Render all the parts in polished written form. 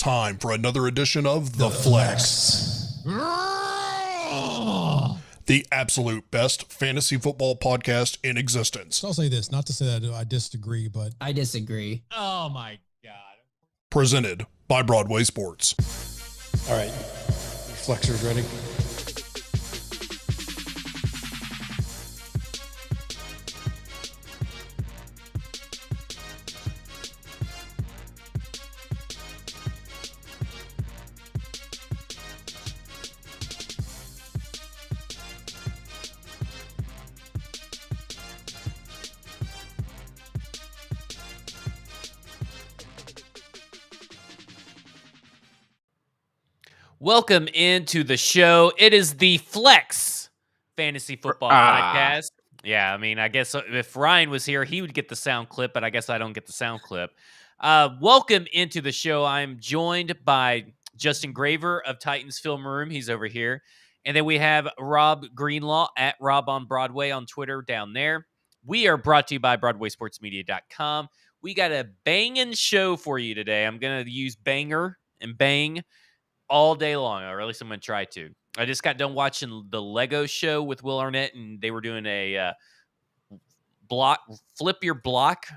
time for another edition of The Flex. The absolute best fantasy football podcast in existence. So I'll say this, not to say that I disagree, but... I disagree. Oh, my God. Presented by Broadway Sports. All right, Flexers ready? Welcome into the show. It is the Flex Fantasy Football Podcast. Yeah, I mean, I guess if Ryan was here, he would get the sound clip, but I guess I don't get the sound clip. Welcome into the show. I'm joined by Justin Graver of Titans Film Room. He's over here. And then we have Rob Greenlaw at Rob on Broadway on Twitter down there. We are brought to you by BroadwaySportsMedia.com. We got a banging show for you today. I'm going to use banger and bang all day long, or at least I'm going to try to. I just got done watching the Lego show with Will Arnett, and they were doing a flip your block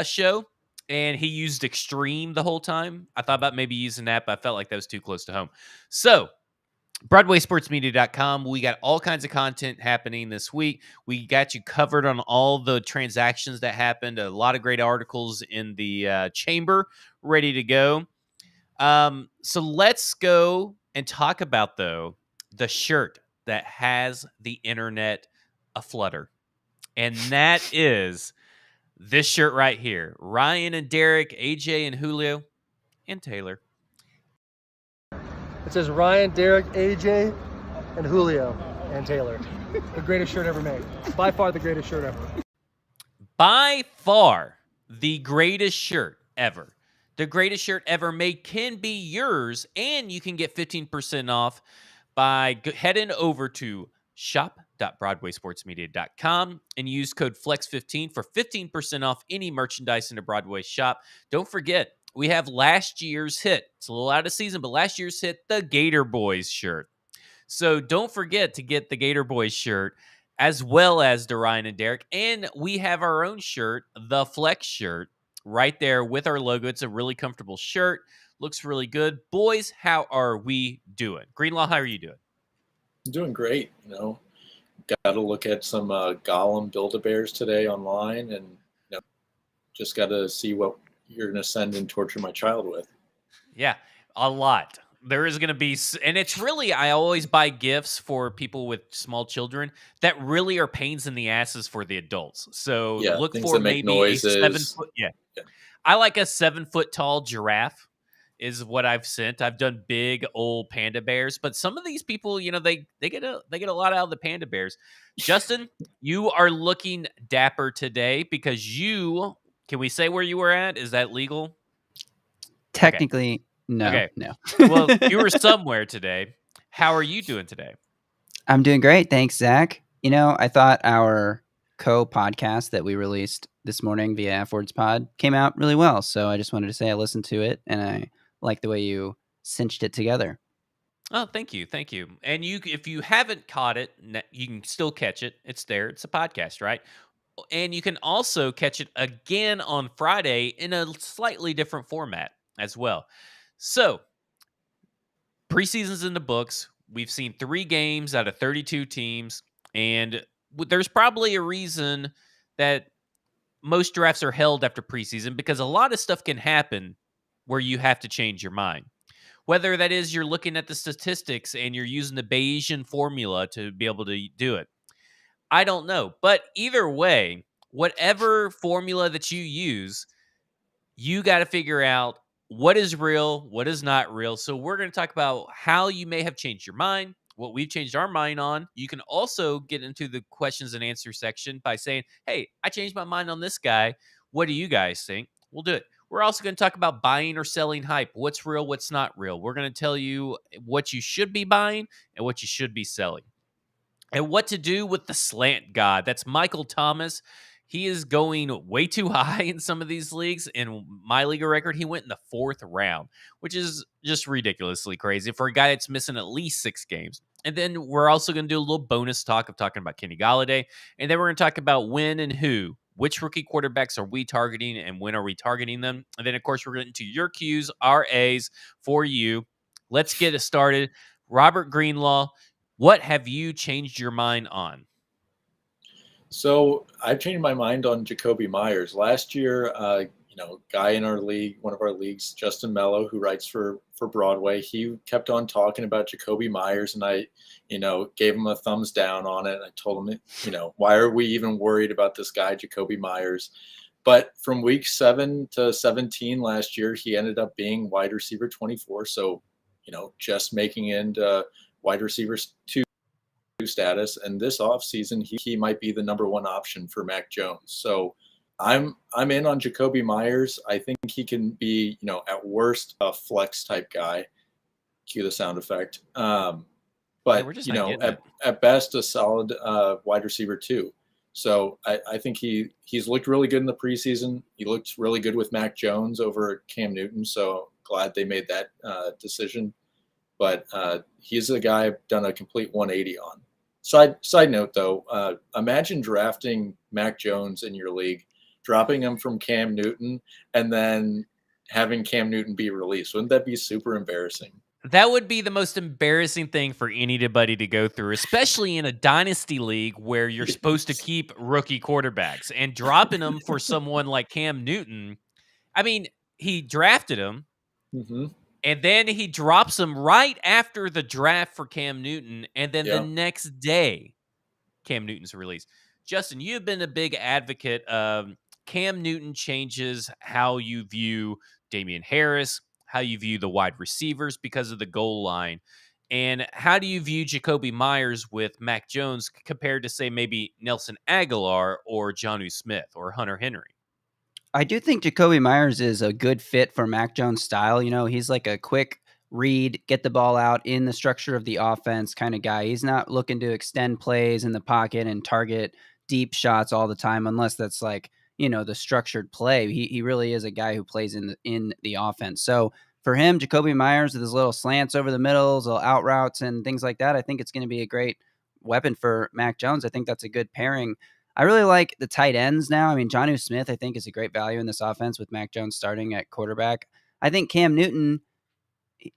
show, and he used extreme the whole time. I thought about maybe using that, but I felt like that was too close to home. So, BroadwaySportsMedia.com, we got all kinds of content happening this week. We got you covered on all the transactions that happened, a lot of great articles in the chamber ready to go. So let's go and talk about, though, the shirt that has the internet aflutter. And that is this shirt right here. Ryan and Derek, AJ and Julio, and Taylor. It says Ryan, Derek, AJ, and Julio, and Taylor. The greatest shirt ever made. By far the greatest shirt ever. By far the greatest shirt ever. The greatest shirt ever made can be yours, and you can get 15% off by heading over to shop.broadwaysportsmedia.com and use code FLEX15 for 15% off any merchandise in the Broadway shop. Don't forget, we have last year's hit. It's a little out of season, but last year's hit, the Gator Boys shirt. So don't forget to get the Gator Boys shirt as well as the Ryan and Derek. And we have our own shirt, the Flex shirt, right there with our logo. It's a really comfortable shirt. Looks really good. Boys, how are we doing? Greenlaw, how are you doing? I'm doing great. Got to look at some Gollum Build-A-Bears today online, and just got to see what you're going to send and torture my child with. Yeah, a lot. There is going to be, and it's really, I always buy gifts for people with small children that really are pains in the asses for the adults. So look for maybe a 7-foot. Yeah. I like a 7-foot tall giraffe is what I've sent. I've done big old panda bears, but some of these people, they get a lot out of the panda bears. Justin, you are looking dapper today because can we say where you were at? Is that legal? Technically, okay. No. Okay. No. Well, you were somewhere today. How are you doing today? I'm doing great. Thanks, Zach. I thought our co-podcast that we released this morning via F-Words Pod came out really well. So I just wanted to say I listened to it, and I like the way you cinched it together. Oh, thank you. Thank you. And if you haven't caught it, you can still catch it. It's there. It's a podcast, right? And you can also catch it again on Friday in a slightly different format as well. So, preseason's in the books. We've seen 3 games out of 32 teams, and there's probably a reason that most drafts are held after preseason because a lot of stuff can happen where you have to change your mind. Whether that is you're looking at the statistics and you're using the Bayesian formula to be able to do it. I don't know. But either way, whatever formula that you use, you got to figure out what is real, what is not real. So we're going to talk about how you may have changed your mind, what we've changed our mind on. You can also get into the questions and answer section by saying, hey, I changed my mind on this guy. What do you guys think? We'll do it. We're also going to talk about buying or selling hype. What's real, what's not real. We're going to tell you what you should be buying and what you should be selling. And what to do with the slant god. That's Michael Thomas. He is going way too high in some of these leagues. In my league of record, he went in the 4th round, which is just ridiculously crazy for a guy that's missing at least 6 games. And then we're also going to do a little bonus talk of talking about Kenny Galladay. And then we're going to talk about when and who, which rookie quarterbacks are we targeting and when are we targeting them. And then, of course, we're getting to your Qs, our As for you. Let's get it started. Robert Greenlaw, what have you changed your mind on? So I've changed my mind on Jacoby Myers. Last year, guy in our league, one of our leagues, Justin Mello, who writes for Broadway, he kept on talking about Jacoby Myers, and I, gave him a thumbs down on it. I told him, why are we even worried about this guy, Jacoby Myers? But from week 7 to 17 last year, he ended up being wide receiver 24. So, just making into wide receivers 2 status, and this offseason he might be the number 1 option for Mac Jones. So I'm in on Jacoby Myers. I think he can be, at worst, a flex type guy. Cue the sound effect. But at best a solid wide receiver 2. So I think he's looked really good in the preseason. He looked really good with Mac Jones over Cam Newton. So glad they made that decision. But he's a guy I've done a complete 180 on. Side note, though, imagine drafting Mac Jones in your league, dropping him from Cam Newton, and then having Cam Newton be released. Wouldn't that be super embarrassing? That would be the most embarrassing thing for anybody to go through, especially in a dynasty league where you're supposed to keep rookie quarterbacks, and dropping them for someone like Cam Newton. I mean, he drafted him. Mm-hmm. And then he drops him right after the draft for Cam Newton. And then the next day, Cam Newton's released. Justin, you've been a big advocate of Cam Newton changes how you view Damian Harris, how you view the wide receivers because of the goal line. And how do you view Jacoby Myers with Mac Jones compared to, say, maybe Nelson Aguilar or Jonnu Smith or Hunter Henry? I do think Jacoby Myers is a good fit for Mac Jones' style. He's like a quick read, get the ball out in the structure of the offense kind of guy. He's not looking to extend plays in the pocket and target deep shots all the time, unless that's like, the structured play. He really is a guy who plays in the offense. So for him, Jacoby Myers with his little slants over the middles, little out routes and things like that, I think it's going to be a great weapon for Mac Jones. I think that's a good pairing. I really like the tight ends now. I mean, Jonnu Smith, I think, is a great value in this offense with Mac Jones starting at quarterback. I think Cam Newton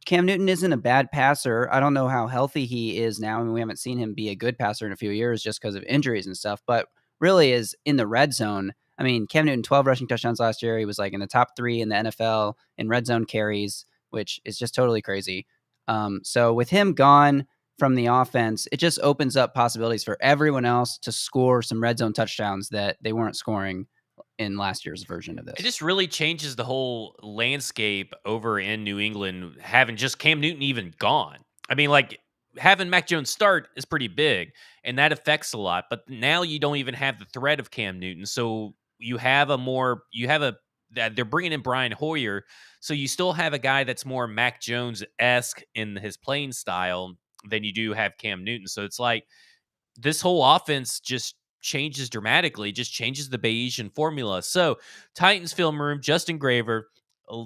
isn't a bad passer. I don't know how healthy he is now. I mean, we haven't seen him be a good passer in a few years just because of injuries and stuff, but really is in the red zone. I mean, Cam Newton, 12 rushing touchdowns last year. He was like in the top 3 in the NFL in red zone carries, which is just totally crazy. So with him gone from the offense, it just opens up possibilities for everyone else to score some red zone touchdowns that they weren't scoring in last year's version of this. It just really changes the whole landscape over in New England, having just Cam Newton even gone. I mean, like, having Mac Jones start is pretty big, and that affects a lot. But now you don't even have the threat of Cam Newton. So they're bringing in Brian Hoyer. So you still have a guy that's more Mac Jones-esque in his playing style than you do have Cam Newton. So it's like this whole offense just changes dramatically, just changes the Bayesian formula. So Titans Film Room, Justin Graver,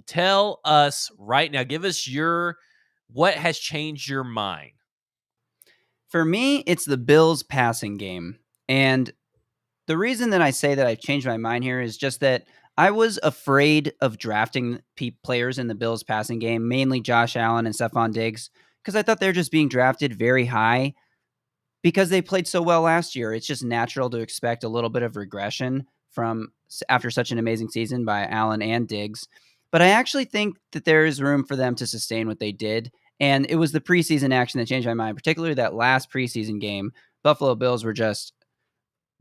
tell us right now, give us what has changed your mind? For me, it's the Bills passing game. And the reason that I say that I've changed my mind here is just that I was afraid of drafting players in the Bills passing game, mainly Josh Allen and Stephon Diggs, because I thought they're just being drafted very high because they played so well last year. It's just natural to expect a little bit of regression from after such an amazing season by Allen and Diggs. But I actually think that there is room for them to sustain what they did. And it was the preseason action that changed my mind, particularly that last preseason game. Buffalo Bills were just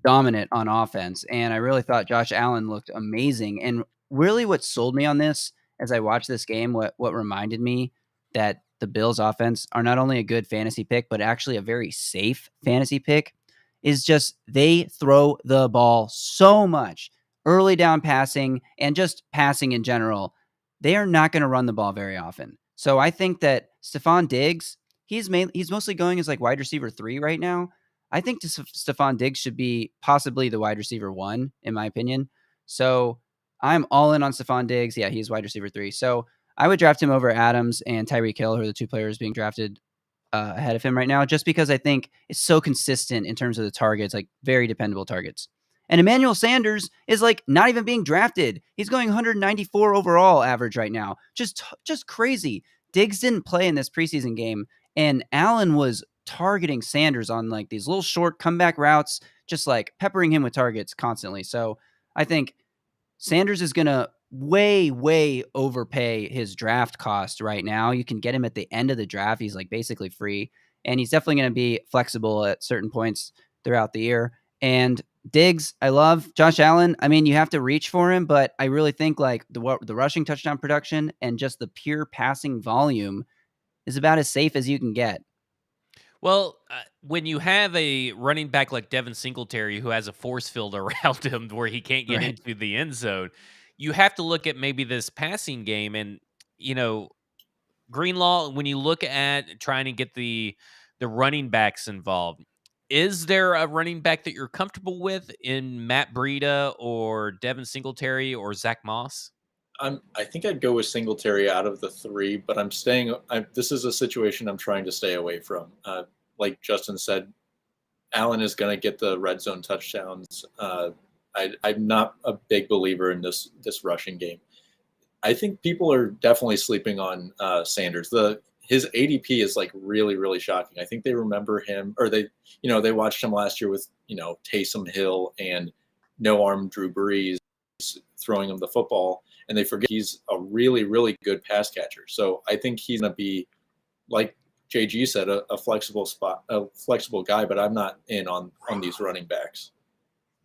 dominant on offense. And I really thought Josh Allen looked amazing. And really what sold me on this as I watched this game, what reminded me that the Bills offense are not only a good fantasy pick, but actually a very safe fantasy pick, is just they throw the ball so much early down passing and just passing in general. They are not going to run the ball very often. So I think that Stephon Diggs, he's mostly going as like wide receiver 3 right now. I think Stephon Diggs should be possibly the wide receiver 1, in my opinion. So I'm all in on Stephon Diggs. Yeah, he's wide receiver 3. So I would draft him over Adams and Tyreek Hill, who are the 2 players being drafted ahead of him right now, just because I think it's so consistent in terms of the targets, like very dependable targets. And Emmanuel Sanders is like not even being drafted. He's going 194 overall average right now. Just crazy. Diggs didn't play in this preseason game, and Allen was targeting Sanders on like these little short comeback routes, just like peppering him with targets constantly. So I think Sanders is going to way overpay his draft cost right now. You can get him at the end of the draft. He's like basically free, and he's definitely going to be flexible at certain points throughout the year. And Diggs, I love Josh Allen. I mean, you have to reach for him, but I really think like the rushing touchdown production and just the pure passing volume is about as safe as you can get. Well, when you have a running back like Devin Singletary who has a force field around him where he can't get Right. into the end zone, you have to look at maybe this passing game. And, Greenlaw, when you look at trying to get the running backs involved, is there a running back that you're comfortable with in Matt Breida or Devin Singletary or Zach Moss? I think I'd go with Singletary out of the 3, but this is a situation I'm trying to stay away from. Like Justin said, Allen is going to get the red zone touchdowns. I'm not a big believer in this rushing game. I think people are definitely sleeping on Sanders. His ADP is like really shocking. I think they remember him, or they watched him last year with Taysom Hill and no arm Drew Brees throwing him the football, and they forget he's a really good pass catcher. So I think he's going to be, like JG said, a flexible guy. But I'm not in on these running backs.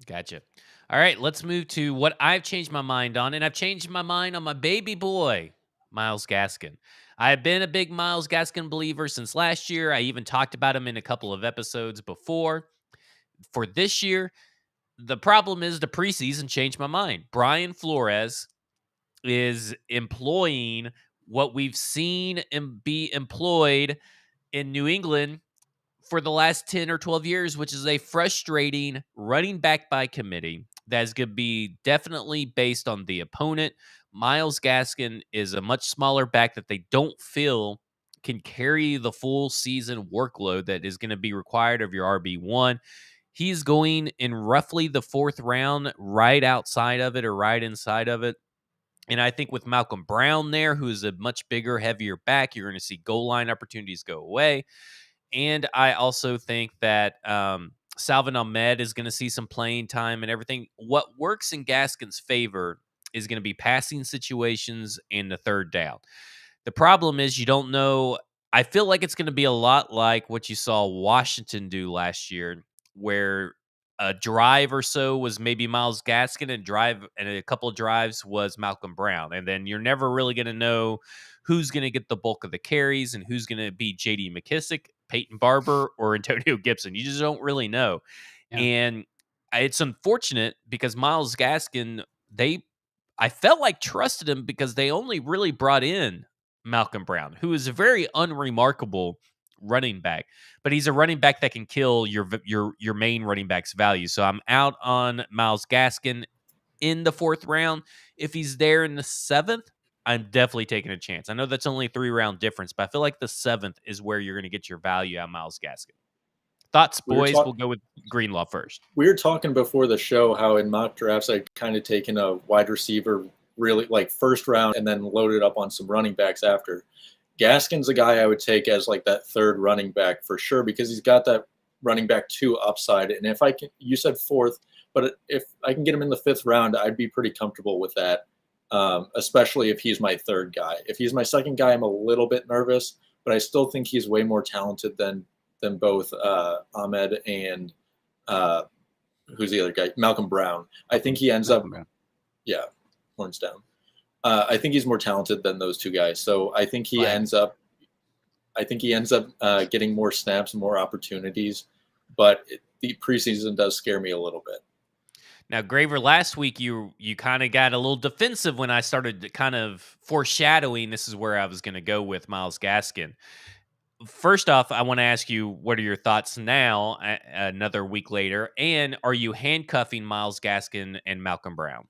Gotcha. All right, let's move to what I've changed my mind on, and I've changed my mind on my baby boy, Myles Gaskin. I've been a big Myles Gaskin believer since last year. I even talked about him in a couple of episodes before. For this year, the problem is the preseason changed my mind. Brian Flores is employing what we've seen be employed in New England for the last 10 or 12 years, which is a frustrating running back by committee that is going to be definitely based on the opponent. Myles Gaskin is a much smaller back that they don't feel can carry the full season workload that is going to be required of your RB1. He's going in roughly the 4th round, right outside of it or right inside of it. And I think with Malcolm Brown there, who's a much bigger, heavier back, you're going to see goal line opportunities go away. And I also think that Salvin Ahmed is going to see some playing time and everything. What works in Gaskin's favor is going to be passing situations and the 3rd down. The problem is you don't know. I feel like it's going to be a lot like what you saw Washington do last year, where a drive or so was maybe Myles Gaskin and a couple of drives was Malcolm Brown. And then you're never really going to know who's going to get the bulk of the carries and who's going to be J.D. McKissick, Peyton Barber, or Antonio Gibson. You just don't really know. Yeah. And it's unfortunate because Myles Gaskin, I felt like trusted him because they only really brought in Malcolm Brown, who is a very unremarkable running back, but he's a running back that can kill your main running back's value. So I'm out on Myles Gaskin in the 4th round. If he's there in the 7th, I'm definitely taking a chance. I know that's only a 3-round difference, but I feel like the 7th is where you're going to get your value out of Myles Gaskin. Thoughts, boys? We'll go with Greenlaw first. We were talking before the show how in mock drafts I'd kind of taken a wide receiver really like 1st round and then loaded up on some running backs after. Gaskin's a guy I would take as like that 3rd running back for sure, because he's got that running back 2 upside. And if I can, you said 4th, but if I can get him in the 5th round, I'd be pretty comfortable with that. Especially if he's my 3rd guy. If he's my 2nd guy, I'm a little bit nervous, but I still think he's way more talented than both Ahmed and who's the other guy? Malcolm Brown. I think he ends up, horns down. I think he's more talented than those 2 guys. So I think he ends up getting more snaps and more opportunities. But the preseason does scare me a little bit. Now, Graver, last week you kind of got a little defensive when I started kind of foreshadowing this is where I was going to go with Myles Gaskin. First off, I want to ask you, what are your thoughts now, another week later? And are you handcuffing Miles Gaskin and Malcolm Brown?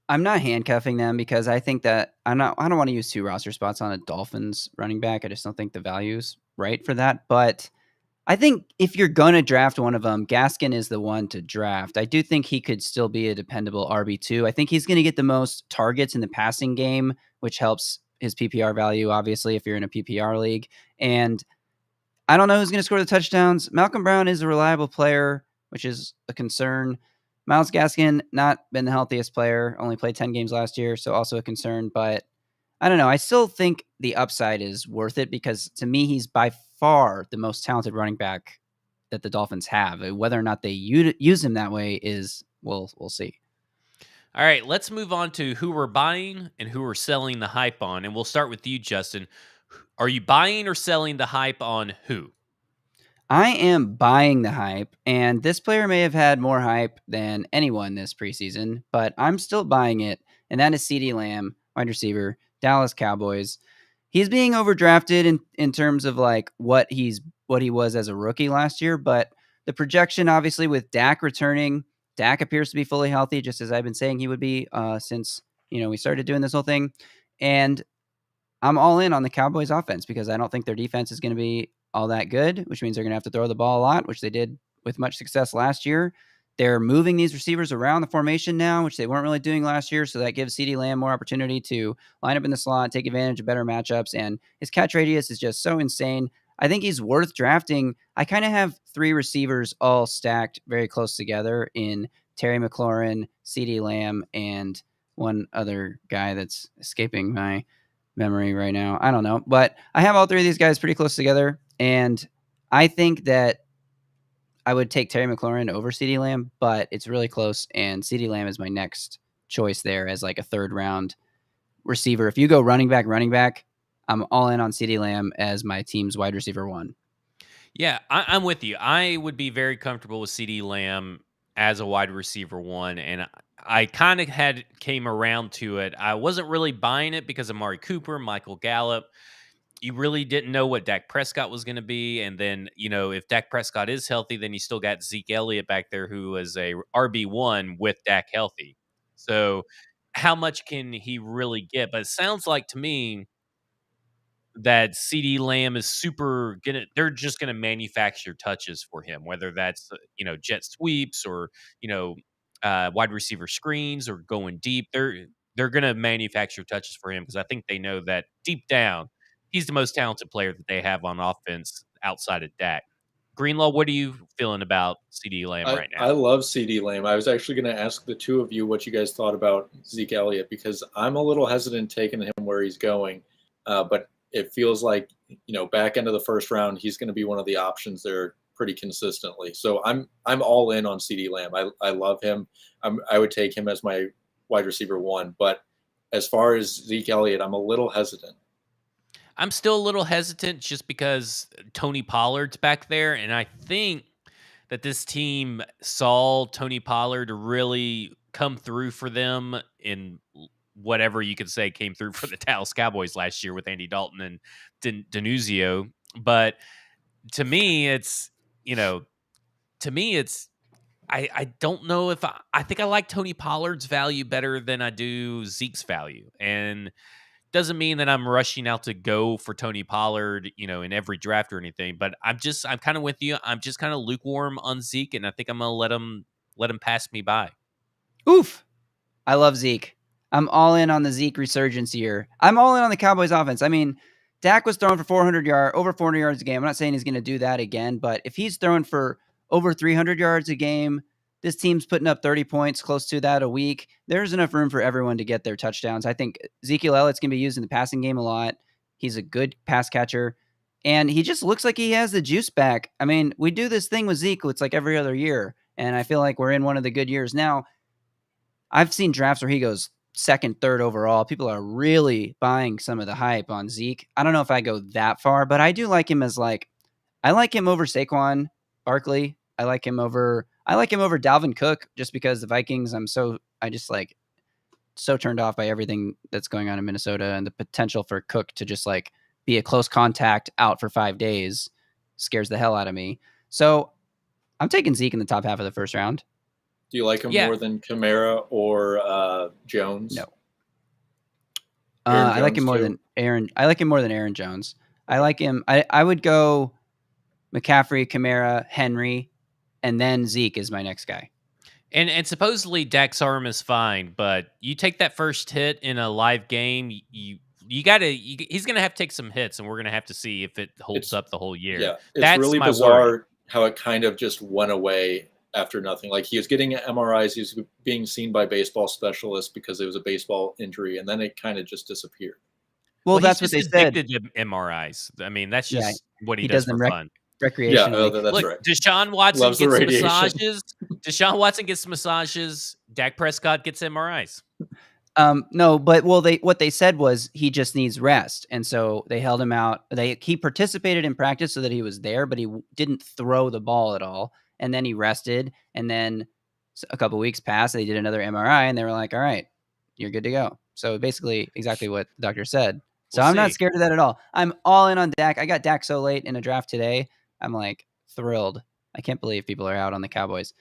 I'm not handcuffing them because I think that I don't want to use 2 roster spots on a Dolphins running back. I just don't think the value's right for that. But I think if you're going to draft one of them, Gaskin is the one to draft. I do think he could still be a dependable RB2. I think he's going to get the most targets in the passing game, which helps his PPR value, obviously, if you're in a PPR league. And I don't know who's going to score the touchdowns. Malcolm Brown is a reliable player, which is a concern. Miles Gaskin, not been the healthiest player, only played 10 games last year, so also a concern. But I don't know. I still think the upside is worth it because to me, he's by far the most talented running back that the Dolphins have. Whether or not they use him that way is, we'll see. All right, let's move on to who we're buying and who we're selling the hype on. And we'll start with you, Justin. Are you buying or selling the hype on who? I am buying the hype, and this player may have had more hype than anyone this preseason, but I'm still buying it, and that is CeeDee Lamb, wide receiver, Dallas Cowboys. He's being overdrafted in terms of like what he was as a rookie last year, but the projection, obviously, with Dak returning, Dak appears to be fully healthy, just as I've been saying he would be since we started doing this whole thing, and I'm all in on the Cowboys offense because I don't think their defense is going to be all that good, which means they're going to have to throw the ball a lot, which they did with much success last year. They're moving these receivers around the formation now, which they weren't really doing last year. So that gives CeeDee Lamb more opportunity to line up in the slot, take advantage of better matchups. And his catch radius is just so insane. I think he's worth drafting. I kind of have 3 receivers all stacked very close together in Terry McLaurin, CeeDee Lamb, and one other guy that's escaping my memory right now. I don't know. But I have all 3 of these guys pretty close together. And I think that I would take Terry McLaurin over CeeDee Lamb, but it's really close. And CeeDee Lamb is my next choice there as like a 3rd round receiver. If you go running back, I'm all in on CeeDee Lamb as my team's wide receiver 1. Yeah, I'm with you. I would be very comfortable with CeeDee Lamb as a wide receiver 1, and I kind of came around to it. I wasn't really buying it because of Amari Cooper, Michael Gallup. You really didn't know what Dak Prescott was going to be. And then, if Dak Prescott is healthy, then you still got Zeke Elliott back there, who was a RB1 with Dak healthy. So how much can he really get? But it sounds like to me that CeeDee Lamb is they're just gonna manufacture touches for him, whether that's, jet sweeps or, wide receiver screens or going deep. They're gonna manufacture touches for him because I think they know that deep down, he's the most talented player that they have on offense outside of Dak. Greenlaw, what are you feeling about CeeDee Lamb right I now? love CeeDee Lamb. I was actually going to ask the 2 of you what you guys thought about Zeke Elliott because I'm a little hesitant taking him where he's going, but it feels like back end of the 1st round he's going to be one of the options there pretty consistently. So I'm all in on CeeDee Lamb. I love him. I would take him as my wide receiver 1, but as far as Zeke Elliott, I'm a little hesitant. I'm still a little hesitant just because Tony Pollard's back there, and I think that this team saw Tony Pollard really come through for them in whatever you could say came through for the Dallas Cowboys last year with Andy Dalton and Denuzio. But to me, you know, I don't know if I think I like Tony Pollard's value better than I do Zeke's value. And doesn't mean that I'm rushing out to go for Tony Pollard, in every draft or anything, but I'm kind of with you. I'm just kind of lukewarm on Zeke, and I think I'm gonna let him pass me by. Oof. I love Zeke. I'm all in on the Zeke resurgence here. I'm all in on the Cowboys offense. I mean, Dak was throwing for over 400 yards a game. I'm not saying he's going to do that again, but if he's throwing for over 300 yards a game, this team's putting up 30 points, close to that a week. There's enough room for everyone to get their touchdowns. I think Ezekiel Elliott's going to be used in the passing game a lot. He's a good pass catcher, and he just looks like he has the juice back. I mean, we do this thing with Zeke. It's like every other year, and I feel like we're in one of the good years now. I've seen drafts where he goes 2nd, 3rd overall. People are really buying some of the hype on Zeke. I don't know if I go that far, but I do like him as I like him over Saquon Barkley. I like him over Dalvin Cook just because the Vikings, I just so turned off by everything that's going on in Minnesota and the potential for Cook to just be a close contact out for 5 days scares the hell out of me. So I'm taking Zeke in the top half of the first round. Do you like him Yeah. more than Kamara or Jones? No. Aaron I like Jones him more too? than Aaron. I like him more than Aaron Jones. I like him. I would go McCaffrey, Kamara, Henry, and then Zeke is my next guy. And supposedly Dak's arm is fine, but you take that first hit in a live game, you got to he's going to have to take some hits, and we're going to have to see if it holds It's- up the whole year. Yeah, it's That's really my bizarre worry. how it kind of just went away after nothing. Like he was getting MRIs, he was being seen by baseball specialists because it was a baseball injury, and then it kind of just disappeared. Well, that's he's what they just said. addicted to MRIs. I mean, that's Yeah, just what he He does does them for fun. Yeah, recreationally. that's Look, right. Deshaun Watson Loves the gets radiation. massages. Deshaun Watson gets massages. Dak Prescott gets MRIs. No, but what they said was he just needs rest, and so they held him out. He participated in practice so that he was there, but he didn't throw the ball at all. And then he rested, and then a couple weeks passed. They did another MRI, and they were like, "All right, you're good to go." So basically, exactly what the doctor said. So We'll I'm not see. scared of that at all. I'm all in on Dak. I got Dak so late in a draft today. I'm like thrilled. I can't believe people are out on the Cowboys.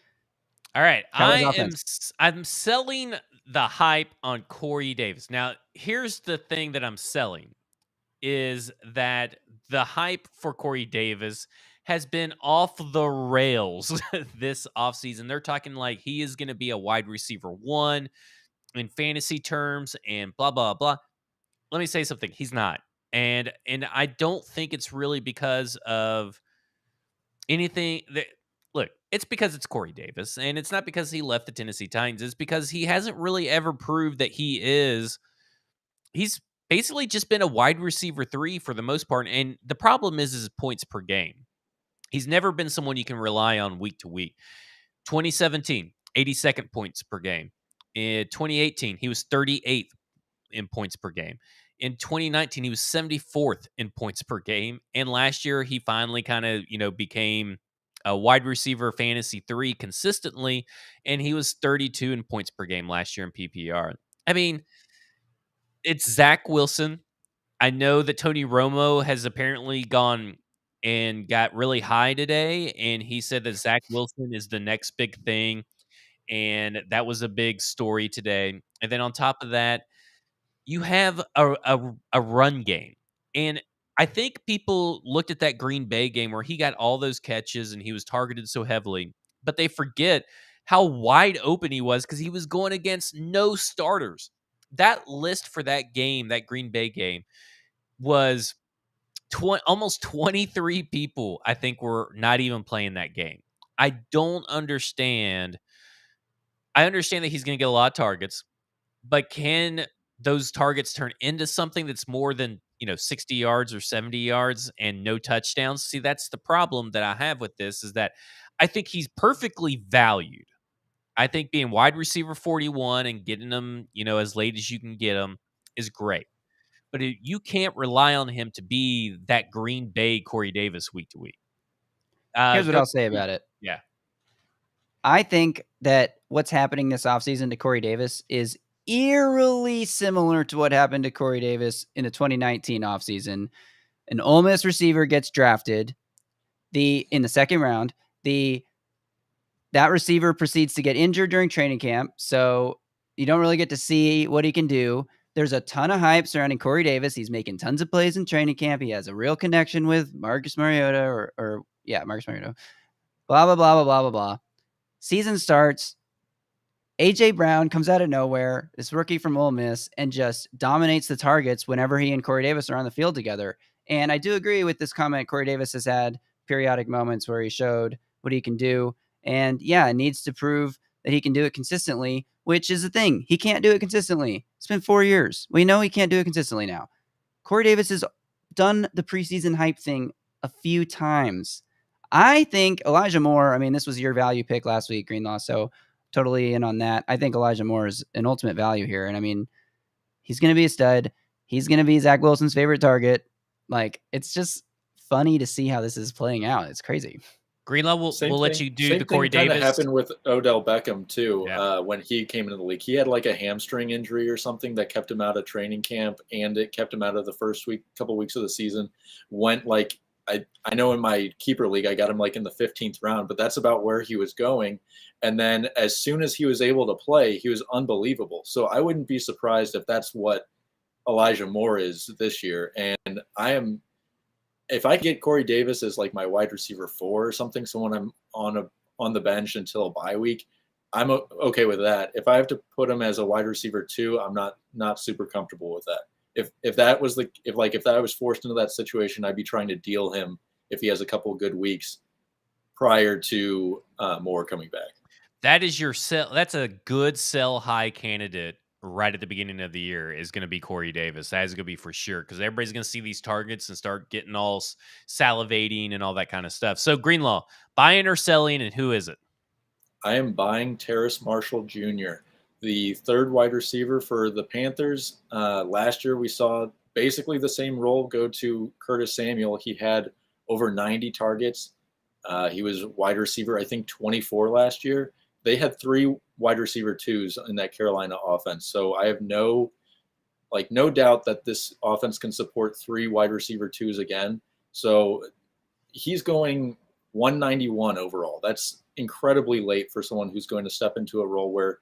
All right, Cowboys offense. I'm selling the hype on Corey Davis. Now, here's the thing that I'm selling is that the hype for Corey Davis has been off the rails this offseason. They're talking like he is going to be a wide receiver 1 in fantasy terms and blah blah blah. Let me say something. He's not. And I don't think it's really because of anything that look, it's because it's Corey Davis, and it's not because he left the Tennessee Titans. It's because he hasn't really ever proved that he's basically just been a wide receiver 3 for the most part. And the problem is his points per game. He's never been someone you can rely on week to week. 2017, 82nd points per game. In 2018, he was 38th in points per game. In 2019, he was 74th in points per game. And last year, he finally kind of, became a wide receiver fantasy 3 consistently. And he was 32 in points per game last year in PPR. I mean, it's Zach Wilson. I know that Tony Romo has apparently gone and got really high today. And he said that Zach Wilson is the next big thing. And that was a big story today. And then on top of that, you have a run game. And I think people looked at that Green Bay game where he got all those catches and he was targeted so heavily, but they forget how wide open he was because he was going against no starters. That list for that game, that Green Bay game, was almost 23 people, I think, were not even playing that game. I don't understand. I understand that he's going to get a lot of targets, but can those targets turn into something that's more than 60 yards or 70 yards and no touchdowns? See, that's the problem that I have with this is that I think he's perfectly valued. I think being wide receiver 41 and getting them, as late as you can get them is great. But you can't rely on him to be that Green Bay Corey Davis week to week. Here's what I'll say about it. Yeah. I think that what's happening this offseason to Corey Davis is eerily similar to what happened to Corey Davis in the 2019 offseason. An Ole Miss receiver gets drafted in the second round. That receiver proceeds to get injured during training camp, so you don't really get to see what he can do. There's a ton of hype surrounding Corey Davis. He's making tons of plays in training camp. He has a real connection with Marcus Mariota Marcus Mariota. Blah, blah, blah, blah, blah, blah, blah. Season starts. A.J. Brown comes out of nowhere, this rookie from Ole Miss, and just dominates the targets whenever he and Corey Davis are on the field together. And I do agree with this comment. Corey Davis has had periodic moments where he showed what he can do. And yeah, needs to prove that he can do it consistently, which is the thing. He can't do it consistently. It's been 4 years. We know he can't do it consistently now. Corey Davis has done the preseason hype thing a few times. I think Elijah Moore, this was your value pick last week, Greenlaw, so totally in on that. I think Elijah Moore is an ultimate value here. And he's going to be a stud. He's going to be Zach Wilson's favorite target. It's just funny to see how this is playing out. It's crazy. Greenlaw, we'll let you do the Corey Same thing kind of Davis. happened with Odell Beckham too. Yeah. When he came into the league, he had like a hamstring injury or something that kept him out of training camp, and it kept him out of the first couple weeks of the season. Went like I know in my keeper league I got him like in the 15th round, but that's about where he was going. And then as soon as he was able to play, he was unbelievable. So I wouldn't be surprised if that's what Elijah Moore is this year. And if I get Corey Davis as like my wide receiver 4 or something, someone I'm on the bench until a bye week, I'm okay with that. If I have to put him as a wide receiver 2, I'm not super comfortable with that. If that was if I was forced into that situation, I'd be trying to deal him if he has a couple of good weeks prior to Moore coming back. That is your sell. That's a good sell high candidate right at the beginning of the year is going to be Corey Davis. That is going to be for sure because everybody's going to see these targets and start getting all salivating and all that kind of stuff. So Greenlaw, buying or selling, and who is it? I am buying Terrace Marshall Jr., the 3rd wide receiver for the Panthers. Last year we saw basically the same role go to Curtis Samuel. He had over 90 targets. He was wide receiver, I think 24 last year. They had 3 wide receiver 2s in that Carolina offense. So I have no doubt that this offense can support 3 wide receiver 2s again. So he's going 191 overall. That's incredibly late for someone who's going to step into a role where,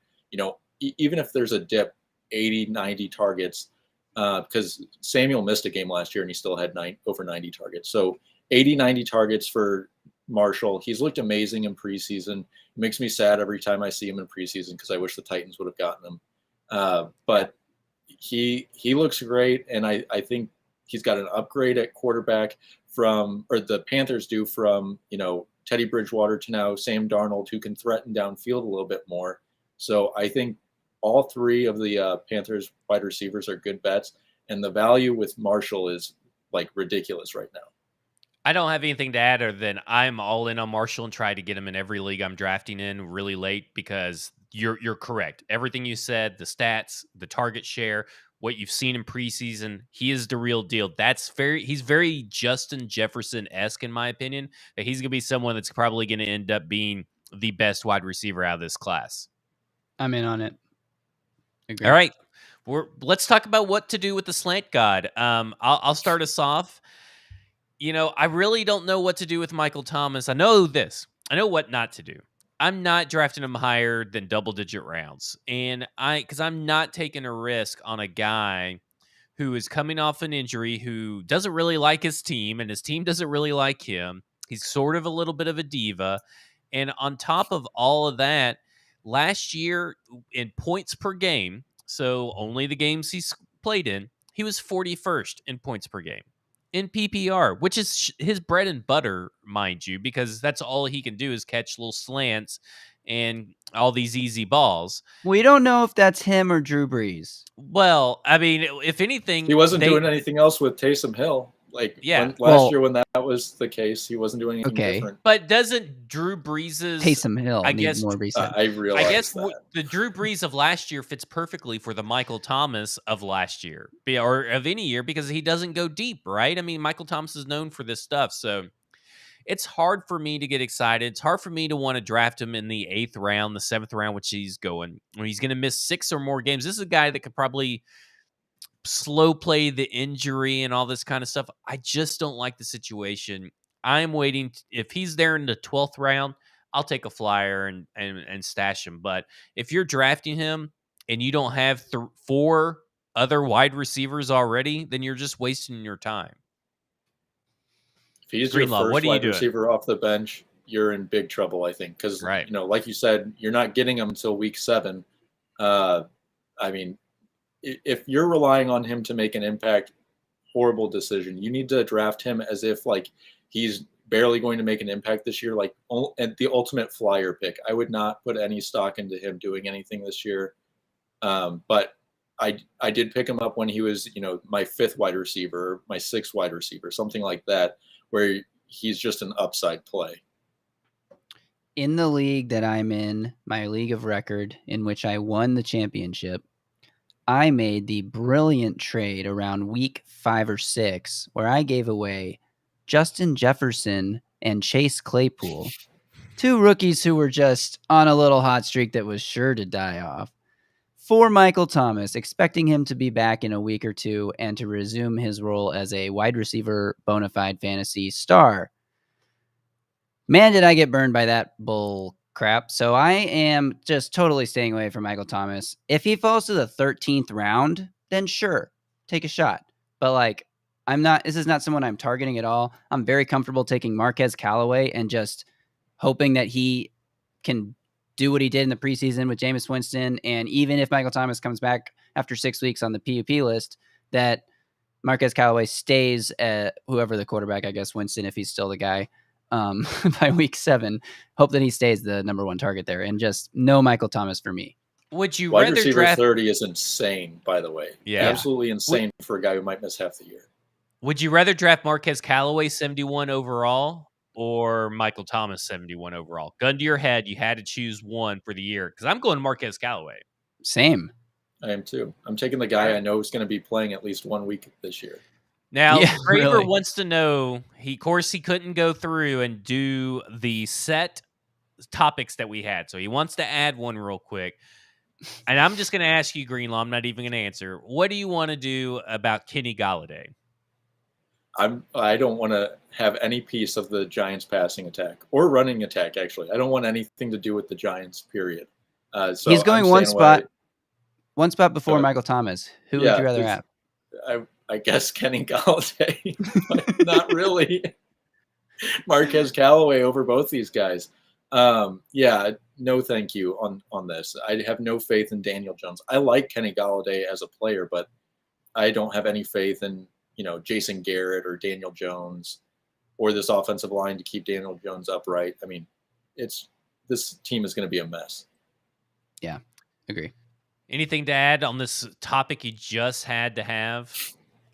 even if there's a dip, 80, 90 targets, because Samuel missed a game last year and he still had over 90 targets. So 80, 90 targets for Marshall. He's looked amazing in preseason. It makes me sad every time I see him in preseason because I wish the Titans would have gotten him. But he looks great, and I think he's got an upgrade at quarterback the Panthers do from, Teddy Bridgewater to now Sam Darnold, who can threaten downfield a little bit more. So I think all 3 of the Panthers wide receivers are good bets, and the value with Marshall is like ridiculous right now. I don't have anything to add other than I'm all in on Marshall and try to get him in every league I'm drafting in really late because you're correct. Everything you said, the stats, the target share, what you've seen in preseason, he is the real deal. He's very Justin Jefferson-esque in my opinion, that he's going to be someone that's probably going to end up being the best wide receiver out of this class. I'm in on it. Agreed. All right. Let's talk about what to do with the slant god. I'll start us off. I really don't know what to do with Michael Thomas. I know this. I know what not to do. I'm not drafting him higher than double-digit rounds. And because I'm not taking a risk on a guy who is coming off an injury, who doesn't really like his team, and his team doesn't really like him. He's sort of a little bit of a diva. And on top of all of that, last year in points per game, so only the games he's played in, he was 41st in points per game. In PPR, which is his bread and butter, mind you, because that's all he can do is catch little slants and all these easy balls. We don't know if that's him or Drew Brees. Well, I mean, if anything, He wasn't doing anything else with Taysom Hill. Last year when that was the case, he wasn't doing anything different. But doesn't Drew Brees's Taysom Hill need more reset? I realize the Drew Brees of last year fits perfectly for the Michael Thomas of last year or of any year because he doesn't go deep, right? I mean, Michael Thomas is known for this stuff, so it's hard for me to get excited. It's hard for me to want to draft him in the 8th round, the 7th round, which he's going. When he's going to miss 6 or more games, this is a guy that could probably slow play the injury and all this kind of stuff. I just don't like the situation. I'm waiting. If he's there in the 12th round, I'll take a flyer and stash him. But if you're drafting him and you don't have 4 other wide receivers already, then you're just wasting your time. If he's your first wide receiver off the bench, you're in big trouble, I think. Because, like you said, you're not getting him until week 7. I mean, if you're relying on him to make an impact, horrible decision. You need to draft him as if he's barely going to make an impact this year, at the ultimate flyer pick. I would not put any stock into him doing anything this year. But I did pick him up when he was, my 5th wide receiver, my 6th wide receiver, something like that, where he's just an upside play. In the league that I'm in, my league of record, in which I won the championship, I made the brilliant trade around week 5 or 6 where I gave away Justin Jefferson and Chase Claypool. Two rookies who were just on a little hot streak that was sure to die off. For Michael Thomas, expecting him to be back in a week or two and to resume his role as a wide receiver bona fide fantasy star. Man, did I get burned by that bull crap. So I am just totally staying away from Michael Thomas. If he falls to the 13th round, then sure, take a shot. But like, this is not someone I'm targeting at all. I'm very comfortable taking Marquez Callaway and just hoping that he can do what he did in the preseason with Jameis Winston. And even if Michael Thomas comes back after 6 weeks on the PUP list, that Marquez Callaway stays at whoever the quarterback, I guess Winston, if he's still the guy, by week 7. Hope that he stays the number 1 target there, and just no Michael Thomas for me. Would you Wide rather receiver draft 30 is insane, by the way. Yeah. Absolutely insane for a guy who might miss half the year. Would you rather draft Marquez Callaway 71 overall or Michael Thomas 71 overall? Gun to your head, you had to choose one for the year, because I'm going Marquez Callaway. Same. I am too. I'm taking the guy I know is going to be playing at least 1 week this year. Now, Yeah, Graver really. wants to know, he couldn't go through and do the set topics that we had. So he wants to add one real quick. And I'm just going to ask you, Greenlaw, I'm not even going to answer. What do you want to do about Kenny Galladay? I don't want to have any piece of the Giants passing attack or running attack, actually. I don't want anything to do with the Giants, period. So he's going one spot before Michael Thomas. Who would you rather have? I guess Kenny Galladay, but not really. Marquez Callaway over both these guys. No thank you on this. I have no faith in Daniel Jones. I like Kenny Galladay as a player, but I don't have any faith in Jason Garrett or Daniel Jones or this offensive line to keep Daniel Jones upright. I mean, this team is going to be a mess. Yeah, agree. Anything to add on this topic you just had to have?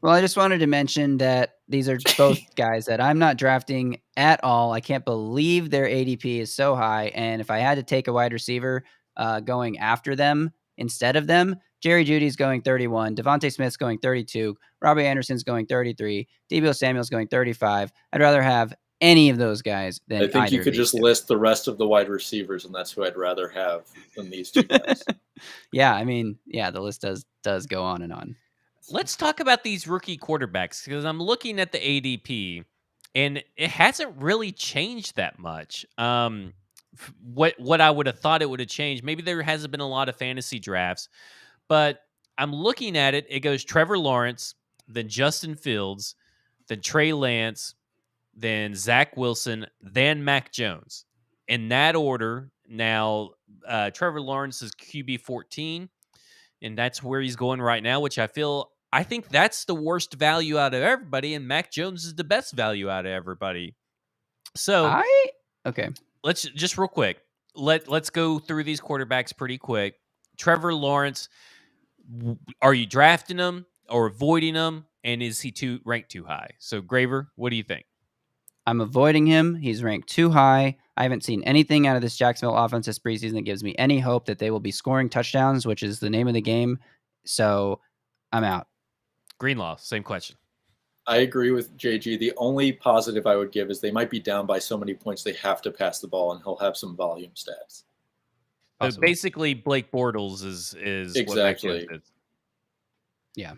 Well, I just wanted to mention that these are both guys that I'm not drafting at all. I can't believe their ADP is so high. And if I had to take a wide receiver going after them instead of them, Jerry Jeudy's going 31, Devontae Smith's going 32, Robbie Anderson's going 33, Deebo Samuel's going 35. I'd rather have any of those guys than I think you could just list the rest of the wide receivers, and that's who I'd rather have than these two guys. Yeah, I mean, the list does go on and on. Let's talk about these rookie quarterbacks, because I'm looking at the ADP, and it hasn't really changed that much. What I would have thought it would have changed, maybe there hasn't been a lot of fantasy drafts, but I'm looking at it. It goes Trevor Lawrence, then Justin Fields, then Trey Lance, then Zach Wilson, then Mac Jones. In that order, now Trevor Lawrence is QB 14, and that's where he's going right now, which I think that's the worst value out of everybody, and Mac Jones is the best value out of everybody. So okay. Let's just real quick. Let's go through these quarterbacks pretty quick. Trevor Lawrence, are you drafting him or avoiding him? And is he ranked too high? So Graver, what do you think? I'm avoiding him. He's ranked too high. I haven't seen anything out of this Jacksonville offense this preseason that gives me any hope that they will be scoring touchdowns, which is the name of the game. So I'm out. Greenlaw, same question. I agree with JG. The only positive I would give is they might be down by so many points they have to pass the ball, and he'll have some volume stats. So basically, Blake Bortles is exactly. What Mac Jones is. Yeah.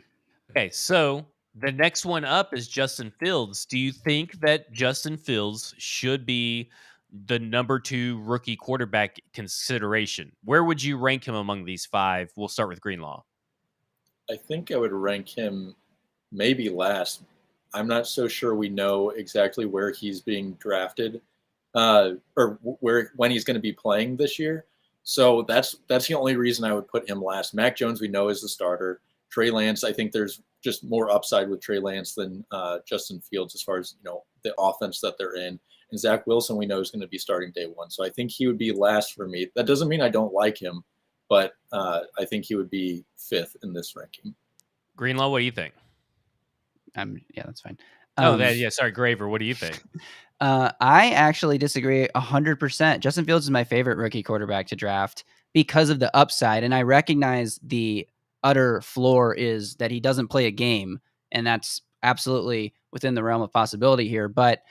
Okay, so the next one up is Justin Fields. Do you think that Justin Fields should be the number 2 rookie quarterback consideration? Where would you rank him among these 5? We'll start with Greenlaw. I think I would rank him maybe last. I'm not so sure we know exactly where he's being drafted or when he's going to be playing this year. So that's the only reason I would put him last. Mac Jones we know is the starter. Trey Lance, I think there's just more upside with Trey Lance than Justin Fields as far as the offense that they're in. And Zach Wilson we know is going to be starting day 1. So I think he would be last for me. That doesn't mean I don't like him, but I think he would be 5th in this ranking. Greenlaw, what do you think? Yeah, that's fine. Sorry, Graver, what do you think? I actually disagree 100%. Justin Fields is my favorite rookie quarterback to draft because of the upside, and I recognize the utter floor is that he doesn't play a game, and that's absolutely within the realm of possibility here. But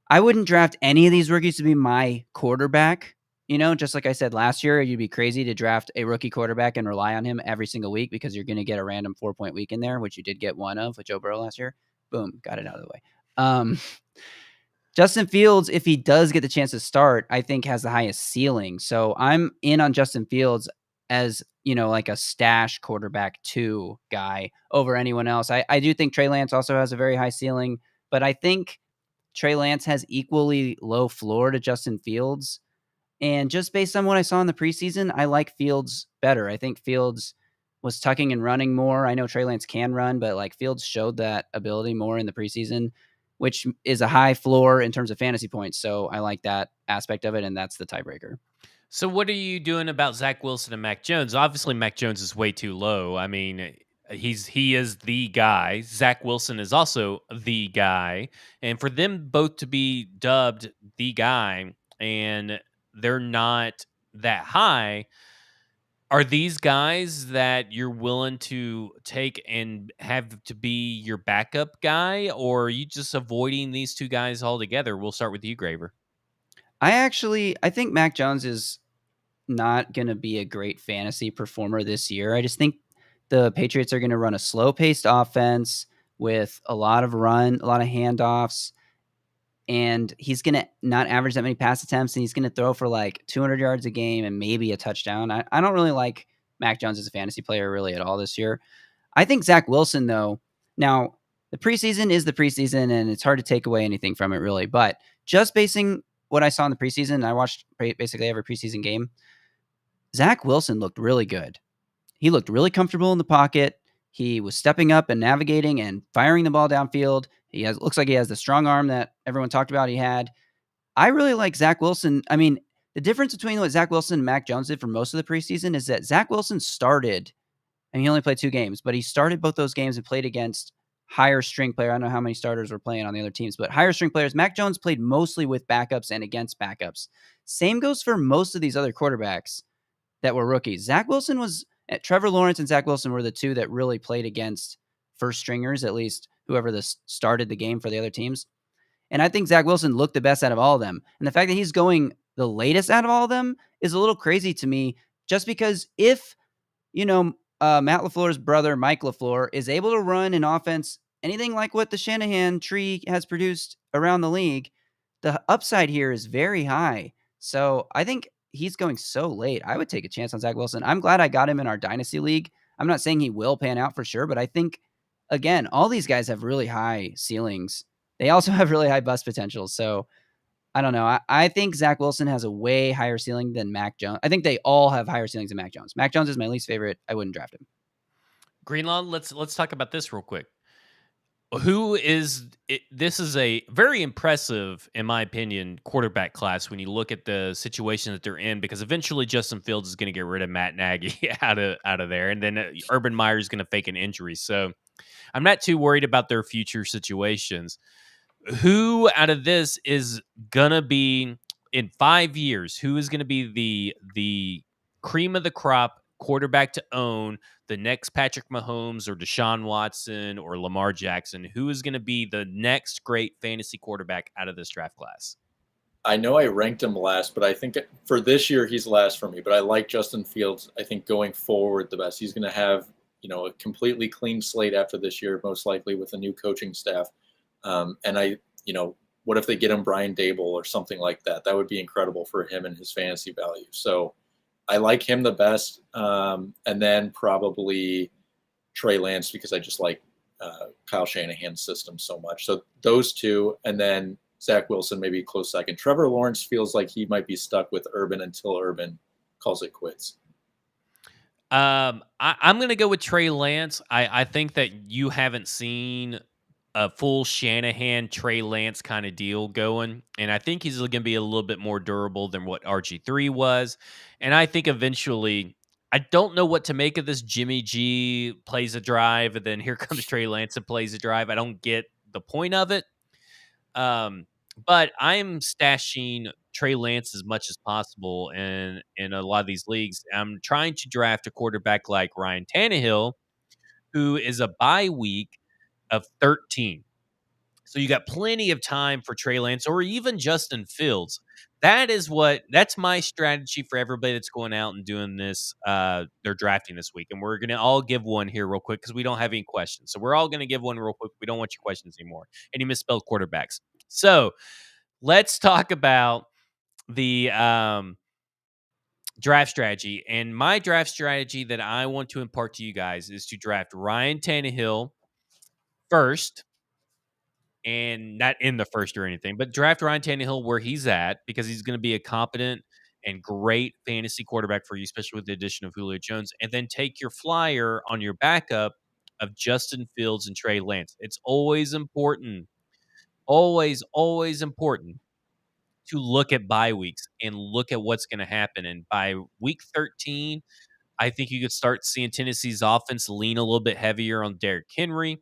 I wouldn't draft any of these rookies to be my quarterback. Just like I said last year, you'd be crazy to draft a rookie quarterback and rely on him every single week because you're going to get a random 4-point week in there, which you did get one of with Joe Burrow last year. Boom, got it out of the way. Justin Fields, if he does get the chance to start, I think has the highest ceiling. So I'm in on Justin Fields as, like a stash quarterback 2 guy over anyone else. I do think Trey Lance also has a very high ceiling, but I think Trey Lance has equally low floor to Justin Fields. And just based on what I saw in the preseason, I like Fields better. I think Fields was tucking and running more. I know Trey Lance can run, but like Fields showed that ability more in the preseason, which is a high floor in terms of fantasy points. So I like that aspect of it, and that's the tiebreaker. So what are you doing about Zach Wilson and Mac Jones? Obviously, Mac Jones is way too low. I mean, he is the guy. Zach Wilson is also the guy, and for them both to be dubbed the guy, and they're not that high. Are these guys that you're willing to take and have to be your backup guy, or are you just avoiding these two guys altogether? We'll start with you, Graver. I think Mac Jones is not going to be a great fantasy performer this year. I just think the Patriots are going to run a slow-paced offense with a lot of run, a lot of handoffs, and he's going to not average that many pass attempts, and he's going to throw for like 200 yards a game and maybe a touchdown. I don't really like Mac Jones as a fantasy player really at all this year. I think Zach Wilson, though, now the preseason is the preseason, and it's hard to take away anything from it really, but just basing what I saw in the preseason, I watched basically every preseason game, Zach Wilson looked really good. He looked really comfortable in the pocket. He was stepping up and navigating and firing the ball downfield. Looks like he has the strong arm that everyone talked about he had. I really like Zach Wilson. I mean, the difference between what Zach Wilson and Mac Jones did for most of the preseason is that Zach Wilson started, and he only played 2 games, but he started both those games and played against higher string player. I don't know how many starters were playing on the other teams, but higher string players. Mac Jones played mostly with backups and against backups. Same goes for most of these other quarterbacks that were rookies. Trevor Lawrence and Zach Wilson were the 2 that really played against first stringers, at least whoever started the game for the other teams. And I think Zach Wilson looked the best out of all of them. And the fact that he's going the latest out of all of them is a little crazy to me, just because if, Matt LaFleur's brother, Mike LaFleur, is able to run an offense anything like what the Shanahan tree has produced around the league, the upside here is very high. So I think he's going so late. I would take a chance on Zach Wilson. I'm glad I got him in our dynasty league. I'm not saying he will pan out for sure, but I think, again, all these guys have really high ceilings. They also have really high bust potential. So I don't know. I think Zach Wilson has a way higher ceiling than Mac Jones. I think they all have higher ceilings than Mac Jones. Mac Jones is my least favorite. I wouldn't draft him. Greenlaw, let's talk about this real quick. This is a very impressive, in my opinion, quarterback class when you look at the situation that they're in, because eventually Justin Fields is going to get rid of Matt Nagy out of there, and then Urban Meyer is going to fake an injury. So I'm not too worried about their future situations. Who out of this is going to be in 5 years? Who is going to be the cream of the crop quarterback to own, the next Patrick Mahomes or Deshaun Watson or Lamar Jackson? Who is going to be the next great fantasy quarterback out of this draft class? I know I ranked him last, but I think for this year he's last for me. But I like Justin Fields. I think going forward the best. He's going to have a completely clean slate after this year, most likely with a new coaching staff. What if they get him Brian Dable or something like that? That would be incredible for him and his fantasy value. So I like him the best. And then probably Trey Lance, because I just like Kyle Shanahan's system so much. So those 2, and then Zach Wilson maybe close second. Trevor Lawrence feels like he might be stuck with Urban until Urban calls it quits. I'm going to go with Trey Lance. I think that you haven't seen a full Shanahan, Trey Lance kind of deal going, and I think he's going to be a little bit more durable than what RG3 was. And I think eventually, I don't know what to make of this. Jimmy G plays a drive, and then here comes Trey Lance and plays a drive. I don't get the point of it. But I'm stashing Trey Lance as much as possible in a lot of these leagues. I'm trying to draft a quarterback like Ryan Tannehill, who is a bye week of 13. So you got plenty of time for Trey Lance or even Justin Fields. That's my strategy for everybody that's going out and doing this. They're drafting this week, and we're going to all give one here real quick because we don't have any questions. So we're all going to give one real quick. We don't want your questions anymore. Any misspelled quarterbacks. So let's talk about the draft strategy. And my draft strategy that I want to impart to you guys is to draft Ryan Tannehill first, and not in the first or anything, but draft Ryan Tannehill where he's at because he's going to be a competent and great fantasy quarterback for you, especially with the addition of Julio Jones. And then take your flyer on your backup of Justin Fields and Trey Lance. It's always important, always important to look at bye weeks and look at what's going to happen. And by week 13, I think you could start seeing Tennessee's offense lean a little bit heavier on Derrick Henry.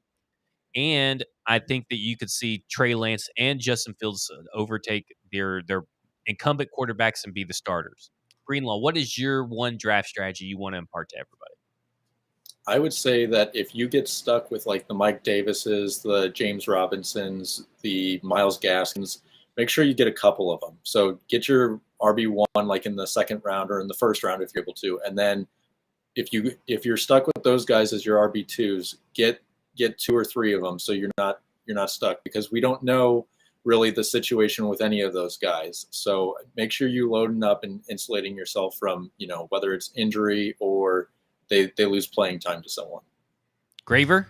And I think that you could see Trey Lance and Justin Fields overtake their incumbent quarterbacks and be the starters. Greenlaw, what is your one draft strategy you want to impart to everybody? I would say that if you get stuck with like the Mike Davises, the James Robinsons, the Myles Gaskins, make sure you get a couple of them. So get your RB1 like in the second round or in the first round if you're able to, and then if you're stuck with those guys as your RB2s, get 2 or 3 of them so you're not stuck, because we don't know really the situation with any of those guys. So make sure you loading up and insulating yourself from, whether it's injury or they lose playing time to someone. Graver,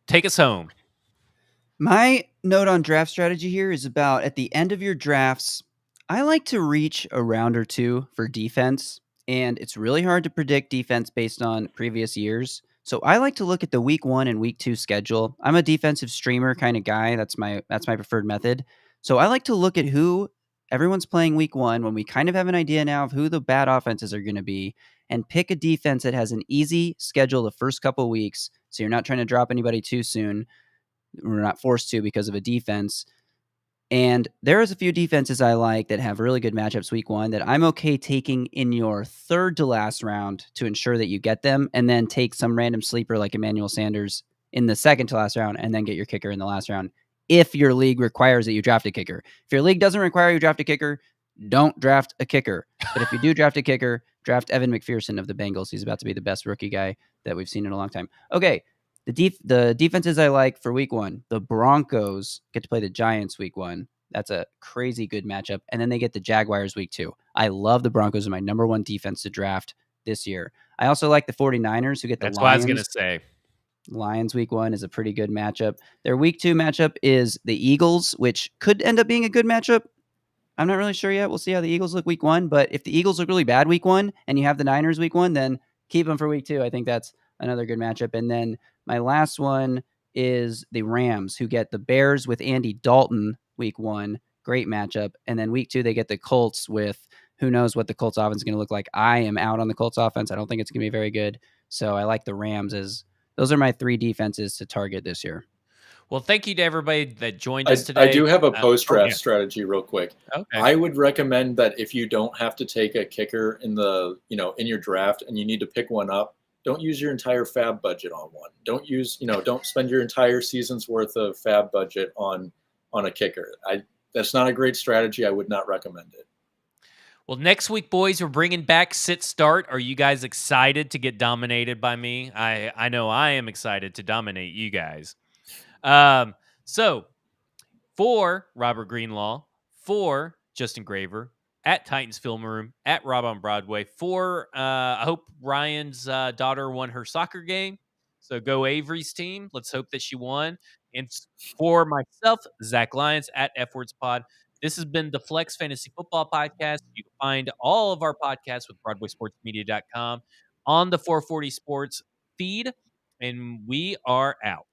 take us home. My note on draft strategy here is about at the end of your drafts, I like to reach a round or two for defense, and it's really hard to predict defense based on previous years. So I like to look at the week 1 and week 2 schedule. I'm a defensive streamer kind of guy. That's my preferred method. So I like to look at who everyone's playing week 1 when we kind of have an idea now of who the bad offenses are going to be, and pick a defense that has an easy schedule the first couple weeks. So you're not trying to drop anybody too soon. We're not forced to because of a defense. And there's a few defenses I like that have really good matchups week 1 that I'm okay taking in your third to last round to ensure that you get them, and then take some random sleeper like Emmanuel Sanders in the second to last round, and then get your kicker in the last round if your league requires that you draft a kicker. If your league doesn't require you draft a kicker, don't draft a kicker. But if you do draft a kicker, draft Evan McPherson of the Bengals. He's about to be the best rookie guy that we've seen in a long time. Okay, the defenses I like for week 1, the Broncos get to play the Giants week 1. That's a crazy good matchup. And then they get the Jaguars week 2. I love the Broncos as my number 1 defense to draft this year. I also like the 49ers who get the That's Lions. what I was going to say. Lions week 1 is a pretty good matchup. Their week 2 matchup is the Eagles, which could end up being a good matchup. I'm not really sure yet. We'll see how the Eagles look week 1. But if the Eagles look really bad week 1 and you have the Niners week 1, then keep them for week 2. I think that's another good matchup. And then my last one is the Rams, who get the Bears with Andy Dalton week 1. Great matchup. And then week 2, they get the Colts with who knows what the Colts offense is going to look like. I am out on the Colts offense. I don't think it's going to be very good. So I like the Rams as those are my 3 defenses to target this year. Well, thank you to everybody that joined us today. I do have a post-draft strategy real quick. Okay. I would recommend that if you don't have to take a kicker in the, in your draft and you need to pick one up, don't use your entire fab budget on one. Don't spend your entire season's worth of fab budget on a kicker. That's not a great strategy. I would not recommend it. Well, next week, boys, we're bringing back sit start. Are you guys excited to get dominated by me? I know I am excited to dominate you guys. So for Robert Greenlaw, for Justin Graver, at Titans Film Room, at Rob on Broadway, for I hope Ryan's daughter won her soccer game. So go Avery's team. Let's hope that she won. And for myself, Zach Lyons at F Words Pod. This has been the Flex Fantasy Football Podcast. You can find all of our podcasts with BroadwaySportsMedia.com on the 440 Sports feed. And we are out.